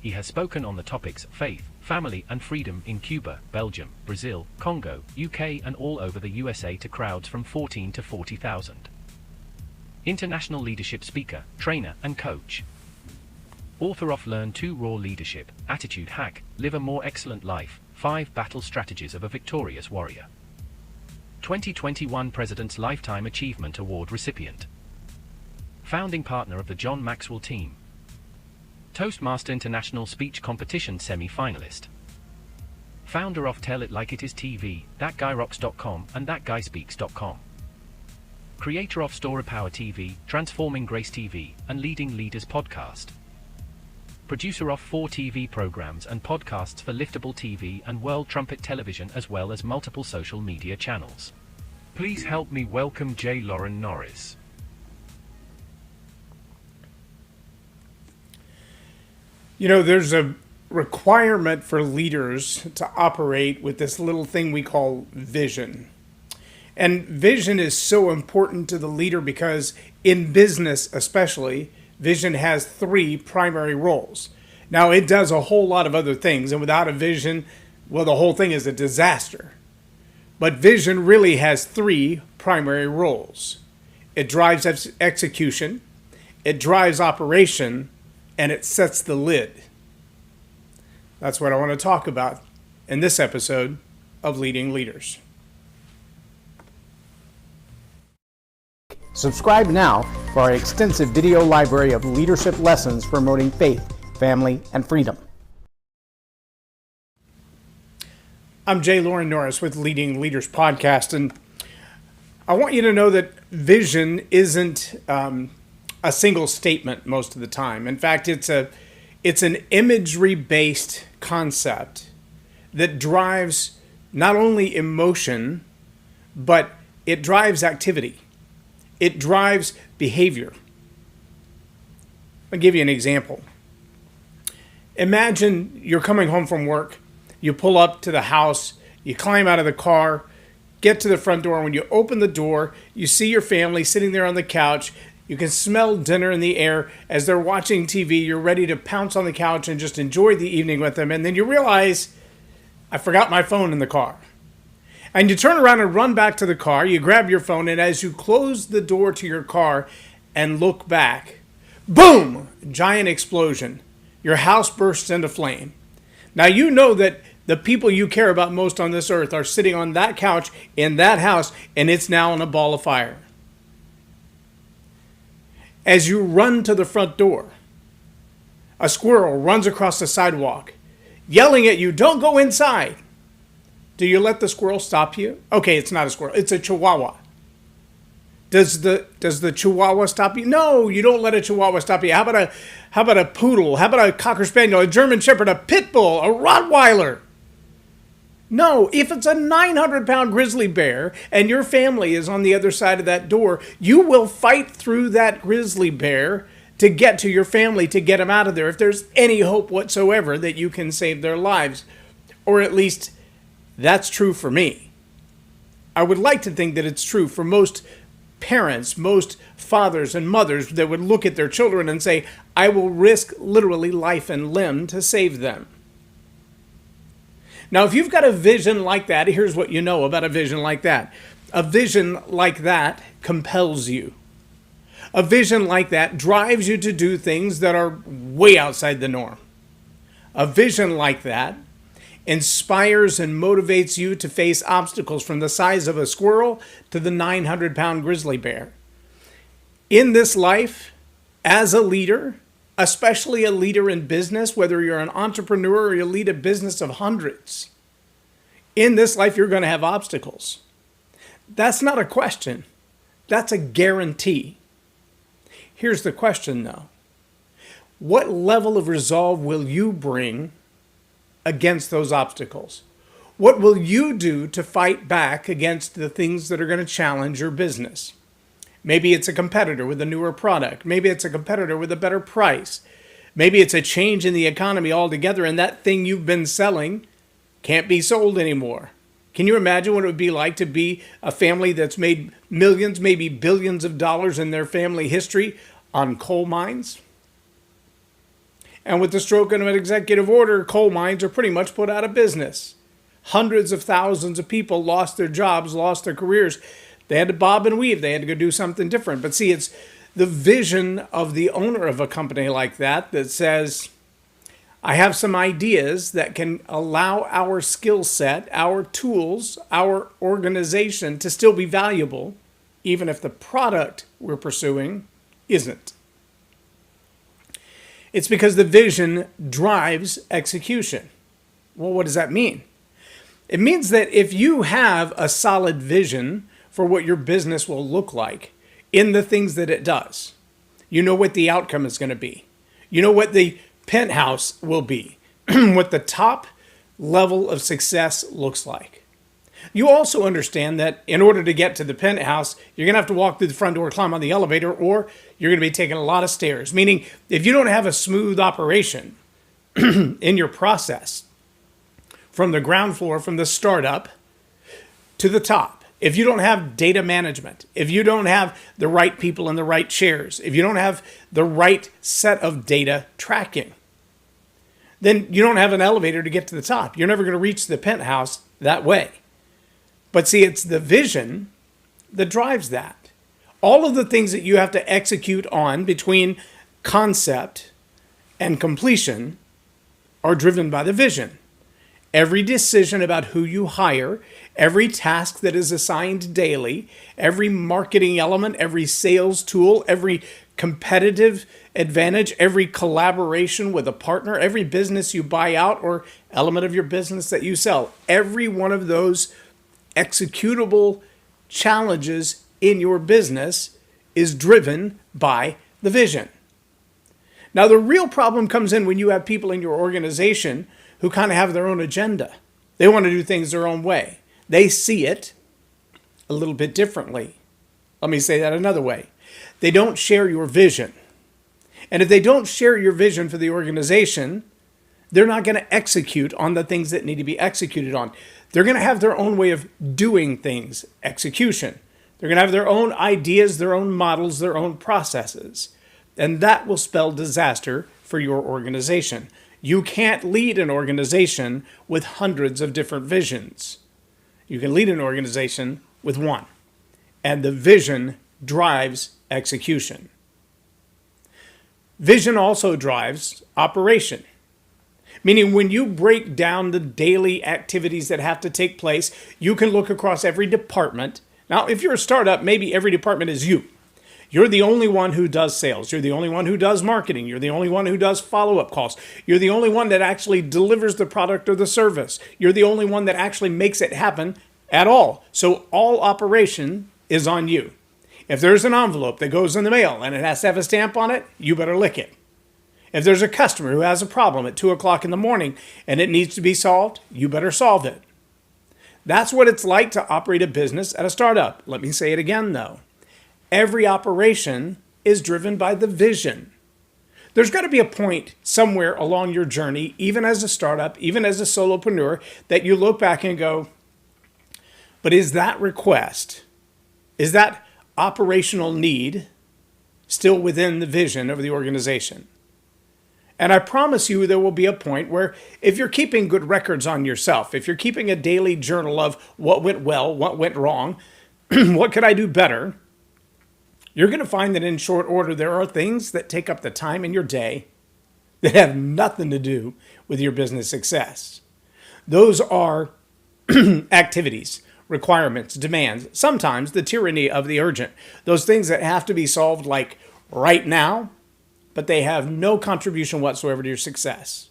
He has spoken on the topics faith, family and freedom in Cuba, Belgium, Brazil, Congo, UK and all over the USA to crowds from 14 to 40,000. International leadership speaker, trainer and coach. Author of Learn to Raw Leadership, Attitude Hack, Live a More Excellent Life, 5 Battle Strategies of a Victorious Warrior. 2021 President's Lifetime Achievement Award recipient. Founding partner of the John Maxwell team. Toastmaster International Speech Competition semi-finalist. Founder of Tell It Like It Is TV, ThatGuyRocks.com and ThatGuySpeaks.com. Creator of Story Power TV, Transforming Grace TV, and Leading Leaders Podcast. Producer of 4 TV programs and podcasts for Liftable TV and World Trumpet Television as well as multiple social media channels. Please help me welcome J. Loren Norris. You know, there's a requirement for leaders to operate with this little thing we call vision. And vision is so important to the leader because in business especially, vision has 3 primary roles. Now, it does a whole lot of other things, and without a vision, well, the whole thing is a disaster. But vision really has 3 primary roles. It drives execution, it drives operation, and it sets the lid. That's what I want to talk about in this episode of Leading Leaders. Subscribe now for our extensive video library of leadership lessons promoting faith, family, and freedom. I'm J. Loren Norris with Leading Leaders Podcast, and I want you to know that vision isn't a single statement most of the time. In fact, it's an imagery-based concept that drives not only emotion, but it drives activity. It drives behavior. I'll give you an example. Imagine you're coming home from work, you pull up to the house, you climb out of the car, get to the front door, and when you open the door, you see your family sitting there on the couch. You can smell dinner in the air as they're watching TV. You're ready to pounce on the couch and just enjoy the evening with them. And then you realize, I forgot my phone in the car. And you turn around and run back to the car. You grab your phone, and as you close the door to your car and look back, boom! Giant explosion. Your house bursts into flame. Now you know that the people you care about most on this earth are sitting on that couch in that house, and it's now in a ball of fire. As you run to the front door, a squirrel runs across the sidewalk, yelling at you, "Don't go inside." Do you let the squirrel stop you? Okay, it's not a squirrel, it's a chihuahua. Does the chihuahua stop you? No, you don't let a chihuahua stop you. How about a poodle? How about a cocker spaniel, a German shepherd, a pit bull, a Rottweiler? No, if it's a 900-pound grizzly bear and your family is on the other side of that door, you will fight through that grizzly bear to get to your family, to get them out of there, if there's any hope whatsoever that you can save their lives. Or at least that's true for me. I would like to think that it's true for most parents, most fathers and mothers that would look at their children and say, I will risk literally life and limb to save them. Now, if you've got a vision like that, here's what you know about a vision like that. A vision like that compels you. A vision like that drives you to do things that are way outside the norm. A vision like that inspires and motivates you to face obstacles from the size of a squirrel to the 900-pound grizzly bear. In this life, as a leader, especially a leader in business, whether you're an entrepreneur or you lead a business of hundreds, in this life you're going to have obstacles. That's not a question. That's a guarantee. Here's the question, though. What level of resolve will you bring against those obstacles? What will you do to fight back against the things that are going to challenge your business? Maybe it's a competitor with a newer product. Maybe it's a competitor with a better price. Maybe it's a change in the economy altogether and that thing you've been selling can't be sold anymore. Can you imagine what it would be like to be a family that's made millions, maybe billions of dollars in their family history on coal mines? And with the stroke of an executive order, coal mines are pretty much put out of business. Hundreds of thousands of people lost their jobs, lost their careers. They had to bob and weave. They had to go do something different. But see, it's the vision of the owner of a company like that that says, I have some ideas that can allow our skill set, our tools, our organization to still be valuable, even if the product we're pursuing isn't. It's because the vision drives execution. Well, what does that mean? It means that if you have a solid vision for what your business will look like in the things that it does, you know what the outcome is going to be. You know what the penthouse will be, what the top level of success looks like. You also understand that in order to get to the penthouse, you're going to have to walk through the front door, climb on the elevator, or you're going to be taking a lot of stairs. Meaning, if you don't have a smooth operation in your process, from the ground floor, from the startup to the top, if you don't have data management, if you don't have the right people in the right chairs, if you don't have the right set of data tracking, then you don't have an elevator to get to the top. You're never going to reach the penthouse that way. But see, it's the vision that drives that. All of the things that you have to execute on between concept and completion are driven by the vision. Every decision about who you hire, every task that is assigned daily, every marketing element, every sales tool, every competitive advantage, every collaboration with a partner, every business you buy out or element of your business that you sell, every one of those executable challenges in your business is driven by the vision. Now, the real problem comes in when you have people in your organization who kind of have their own agenda. They want to do things their own way. They see it a little bit differently. Let me say that another way. They don't share your vision. And if they don't share your vision for the organization, they're not going to execute on the things that need to be executed on. They're going to have their own way of doing things, execution. They're going to have their own ideas, their own models, their own processes. And that will spell disaster for your organization. You can't lead an organization with hundreds of different visions. You can lead an organization with one. And the vision drives execution. Vision also drives operation. Meaning when you break down the daily activities that have to take place, you can look across every department. Now, if you're a startup, maybe every department is you. You're the only one who does sales. You're the only one who does marketing. You're the only one who does follow-up calls. You're the only one that actually delivers the product or the service. You're the only one that actually makes it happen at all. So all operation is on you. If there's an envelope that goes in the mail and it has to have a stamp on it, you better lick it. If there's a customer who has a problem at 2 o'clock in the morning and it needs to be solved, you better solve it. That's what it's like to operate a business at a startup. Let me say it again, though. Every operation is driven by the vision. There's got to be a point somewhere along your journey, even as a startup, even as a solopreneur, that you look back and go, but is that request, is that operational need still within the vision of the organization? And I promise you there will be a point where if you're keeping good records on yourself, if you're keeping a daily journal of what went well, what went wrong, what could I do better, you're going to find that in short order there are things that take up the time in your day that have nothing to do with your business success. Those are activities, requirements, demands, sometimes the tyranny of the urgent. Those things that have to be solved like right now, but they have no contribution whatsoever to your success.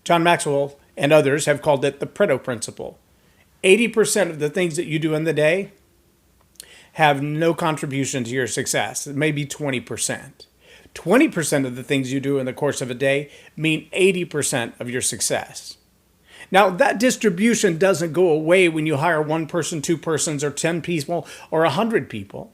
John Maxwell and others have called it the Pareto principle. 80% of the things that you do in the day have no contribution to your success. It may be 20%. 20% of the things you do in the course of a day mean 80% of your success. Now, that distribution doesn't go away when you hire one person, two persons, or 10 people, or 100 people.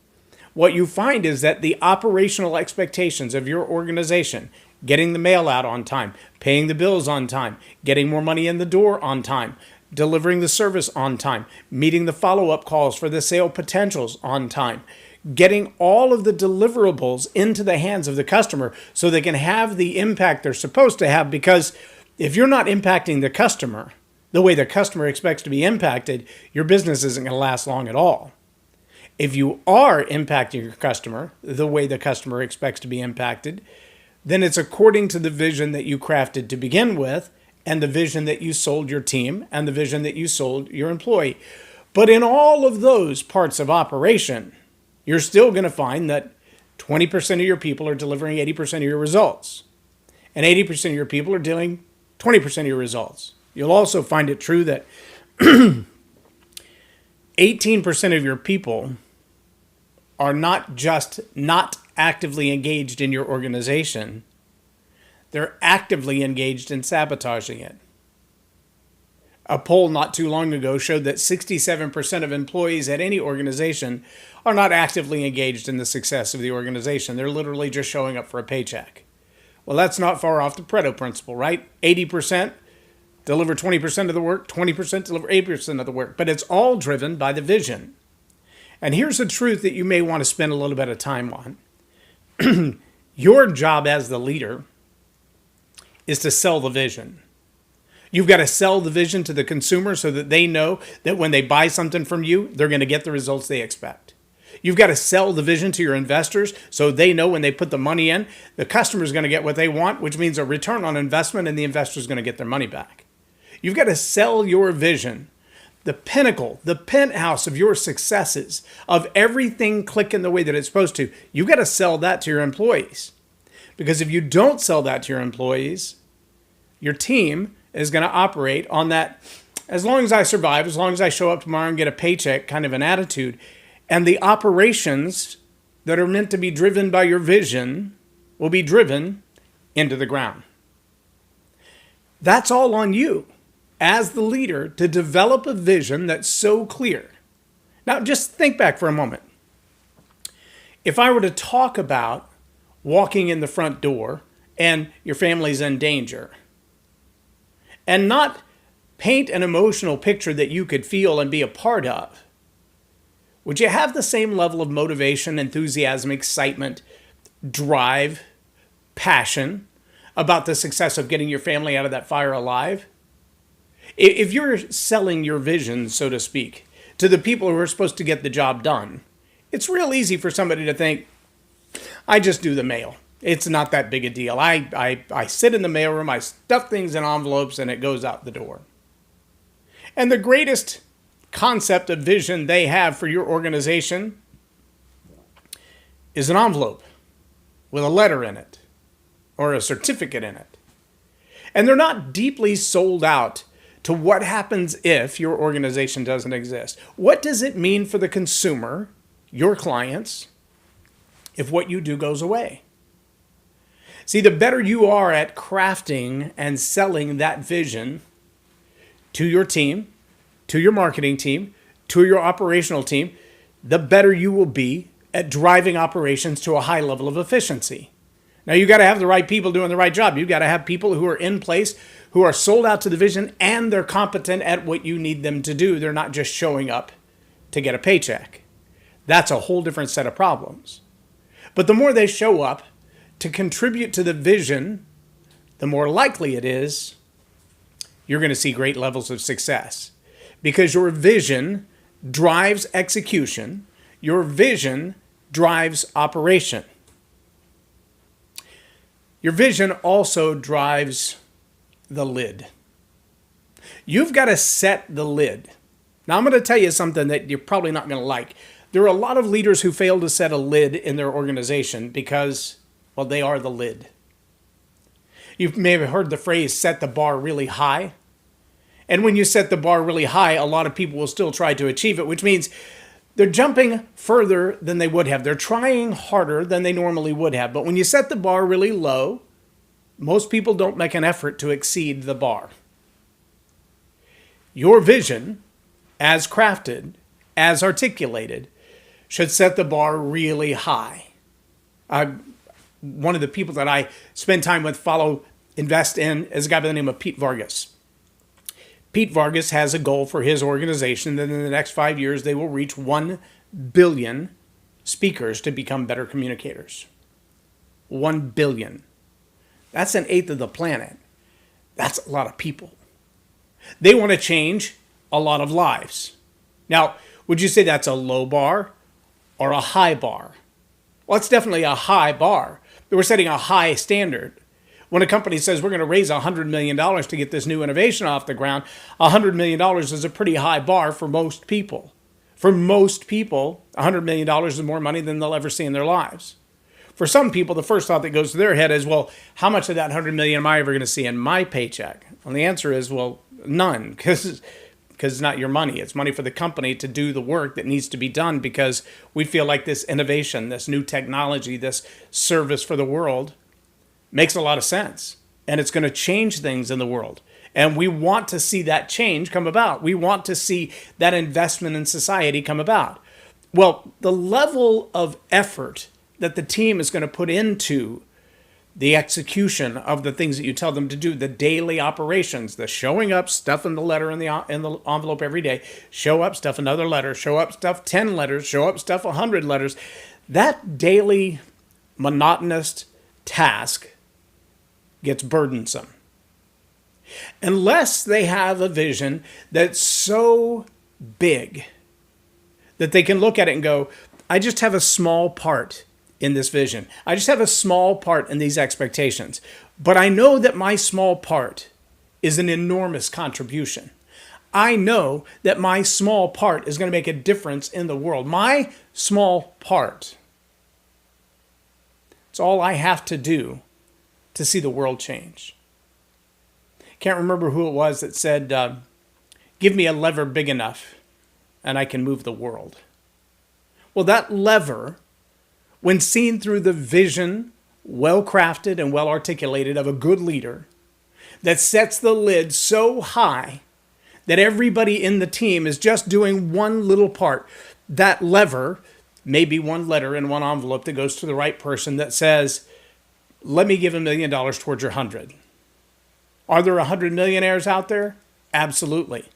What you find is that the operational expectations of your organization, getting the mail out on time, paying the bills on time, getting more money in the door on time, delivering the service on time, meeting the follow-up calls for the sale potentials on time, getting all of the deliverables into the hands of the customer so they can have the impact they're supposed to have. Because if you're not impacting the customer the way the customer expects to be impacted, your business isn't going to last long at all. If you are impacting your customer the way the customer expects to be impacted, then it's according to the vision that you crafted to begin with, and the vision that you sold your team, and the vision that you sold your employee. But in all of those parts of operation, you're still going to find that 20% of your people are delivering 80% of your results, and 80% of your people are doing 20% of your results. You'll also find it true that 18% of your people are not just not actively engaged in your organization, they're actively engaged in sabotaging it. A poll not too long ago showed that 67% of employees at any organization are not actively engaged in the success of the organization. They're literally just showing up for a paycheck. Well, that's not far off the Pareto principle, right? 80% deliver 20% of the work, 20% deliver 80% of the work, but it's all driven by the vision. And here's a truth that you may want to spend a little bit of time on. Your job as the leader is to sell the vision. You've got to sell the vision to the consumer so that they know that when they buy something from you, they're going to get the results they expect. You've got to sell the vision to your investors so they know when they put the money in, the customer's going to get what they want, which means a return on investment, and the investor's going to get their money back. You've got to sell your vision, the pinnacle, the penthouse of your successes, of everything clicking the way that it's supposed to. You've got to sell that to your employees. Because if you don't sell that to your employees, your team is going to operate on that, as long as I survive, as long as I show up tomorrow and get a paycheck kind of an attitude. And the operations that are meant to be driven by your vision will be driven into the ground. That's all on you as the leader to develop a vision that's so clear. Now, just think back for a moment. If I were to talk about walking in the front door and your family's in danger, and not paint an emotional picture that you could feel and be a part of, would you have the same level of motivation, enthusiasm, excitement, drive, passion about the success of getting your family out of that fire alive? If you're selling your vision, so to speak, to the people who are supposed to get the job done, it's real easy for somebody to think, I just do the mail. It's not that big a deal. I sit in the mailroom, I stuff things in envelopes, and it goes out the door. And the greatest concept of vision they have for your organization is an envelope with a letter in it or a certificate in it. And they're not deeply sold out to what happens if your organization doesn't exist. What does it mean for the consumer, your clients, if what you do goes away? See, the better you are at crafting and selling that vision to your team, to your marketing team, to your operational team, the better you will be at driving operations to a high level of efficiency. Now, you got to have the right people doing the right job. You've got to have people who are in place, who are sold out to the vision, and they're competent at what you need them to do. They're not just showing up to get a paycheck. That's a whole different set of problems. But the more they show up to contribute to the vision, the more likely it is you're going to see great levels of success. Because your vision drives execution. Your vision drives operation. Your vision also drives the lid. You've got to set the lid. Now, I'm going to tell you something that you're probably not going to like. There are a lot of leaders who fail to set a lid in their organization because, well, they are the lid. You may have heard the phrase, set the bar really high. And when you set the bar really high, a lot of people will still try to achieve it, which means they're jumping further than they would have. They're trying harder than they normally would have. But when you set the bar really low, most people don't make an effort to exceed the bar. Your vision, as crafted, as articulated, should set the bar really high. One of the people that I spend time with, follow, invest in, is a guy by the name of Pete Vargas. Pete Vargas has a goal for his organization that in the next 5 years they will reach $1 billion speakers to become better communicators. 1 billion. That's an eighth of the planet. That's a lot of people. They want to change a lot of lives. Now, would you say that's a low bar or a high bar? Well, it's definitely a high bar. We're setting a high standard. When a company says we're going to raise $100 million to get this new innovation off the ground, $100 million is a pretty high bar for most people. For most people, $100 million is more money than they'll ever see in their lives. For some people, the first thought that goes to their head is, well, how much of that $100 million am I ever going to see in my paycheck? And the answer is, well, none, because it's not your money. It's money for the company to do the work that needs to be done, because we feel like this innovation, this new technology, this service for the world makes a lot of sense. And it's going to change things in the world. And we want to see that change come about. We want to see that investment in society come about. Well, the level of effort that the team is going to put into the execution of the things that you tell them to do, the daily operations, the showing up, stuff in the letter in the envelope every day, show up, stuff another letter, show up, stuff 10 letters, show up, stuff 100 letters. That daily monotonous task gets burdensome. Unless they have a vision that's so big that they can look at it and go, I just have a small part in this vision. I just have a small part in these expectations. But I know that my small part is an enormous contribution. I know that my small part is going to make a difference in the world. My small part. It's all I have to do to see the world change. Can't remember who it was that said, give me a lever big enough and I can move the world. Well, that lever, when seen through the vision, well crafted and well articulated, of a good leader that sets the lid so high that everybody in the team is just doing one little part, that lever may be one letter in one envelope that goes to the right person that says, let me give $1 million towards your 100. Are there 100 millionaires out there? Absolutely.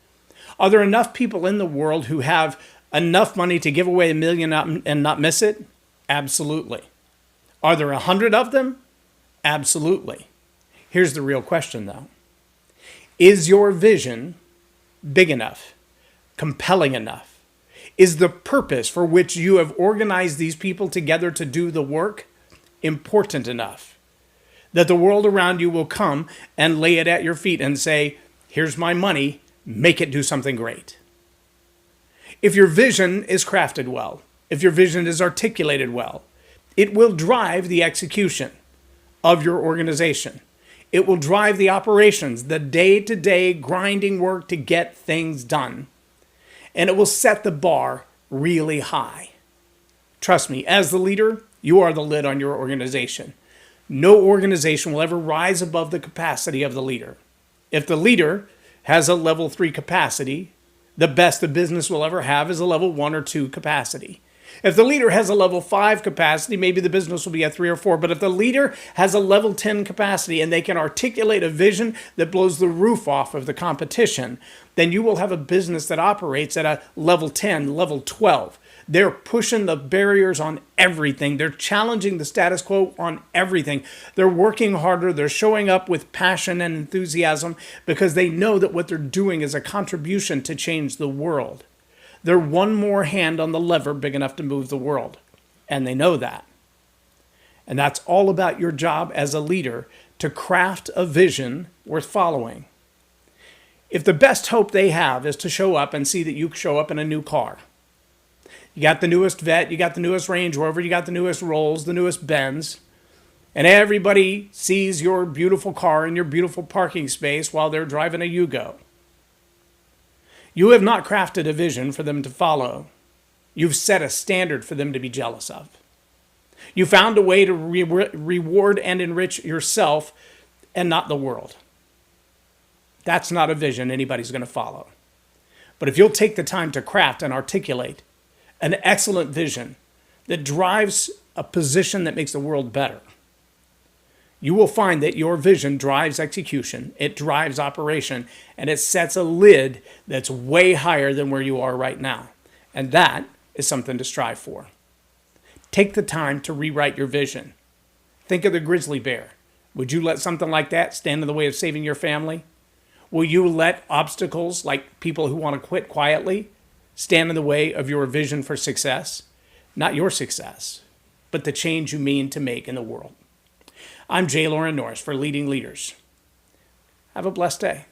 Are there enough people in the world who have enough money to give away $1 million and not miss it? Absolutely. Are there 100 of them? Absolutely. Here's the real question, though. Is your vision big enough? Compelling enough? Is the purpose for which you have organized these people together to do the work important enough that the world around you will come and lay it at your feet and say, here's my money, make it do something great? If your vision is crafted well, if your vision is articulated well, it will drive the execution of your organization. It will drive the operations, the day-to-day grinding work to get things done. And it will set the bar really high. Trust me, as the leader, you are the lid on your organization. No organization will ever rise above the capacity of the leader. If the leader has a level 3 capacity, the best the business will ever have is a level 1 or 2 capacity. If the leader has a level 5 capacity, maybe the business will be at 3 or 4. But if the leader has a level 10 capacity and they can articulate a vision that blows the roof off of the competition, then you will have a business that operates at a level 10, level 12. They're pushing the barriers on everything. They're challenging the status quo on everything. They're working harder. They're showing up with passion and enthusiasm because they know that what they're doing is a contribution to change the world. They're one more hand on the lever big enough to move the world. And they know that. And that's all about your job as a leader, to craft a vision worth following. If the best hope they have is to show up and see that you show up in a new car, you got the newest Vet, you got the newest Range Rover, you got the newest Rolls, the newest Benz, and everybody sees your beautiful car in your beautiful parking space while they're driving a Yugo. You have not crafted a vision for them to follow. You've set a standard for them to be jealous of. You found a way to reward and enrich yourself and not the world. That's not a vision anybody's going to follow. But if you'll take the time to craft and articulate an excellent vision that drives a position that makes the world better, you will find that your vision drives execution, it drives operation, and it sets a lid that's way higher than where you are right now. And that is something to strive for. Take the time to rewrite your vision. Think of the grizzly bear. Would you let something like that stand in the way of saving your family? Will you let obstacles like people who want to quit quietly stand in the way of your vision for success? Not your success, but the change you mean to make in the world. I'm Loren Norris for Leading Leaders. Have a blessed day.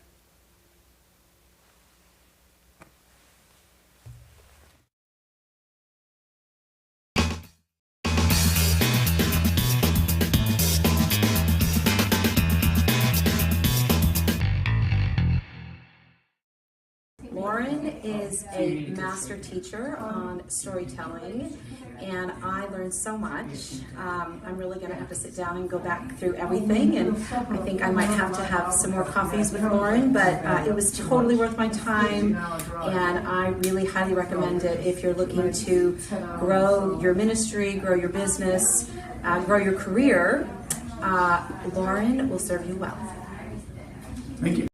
Loren is a master teacher on storytelling, and I learned so much. I'm really going to have to sit down and go back through everything, and I think I might have to have some more coffees with Loren, but it was totally worth my time, and I really highly recommend it if you're looking to grow your ministry, grow your business, grow your career. Loren will serve you well. Thank you.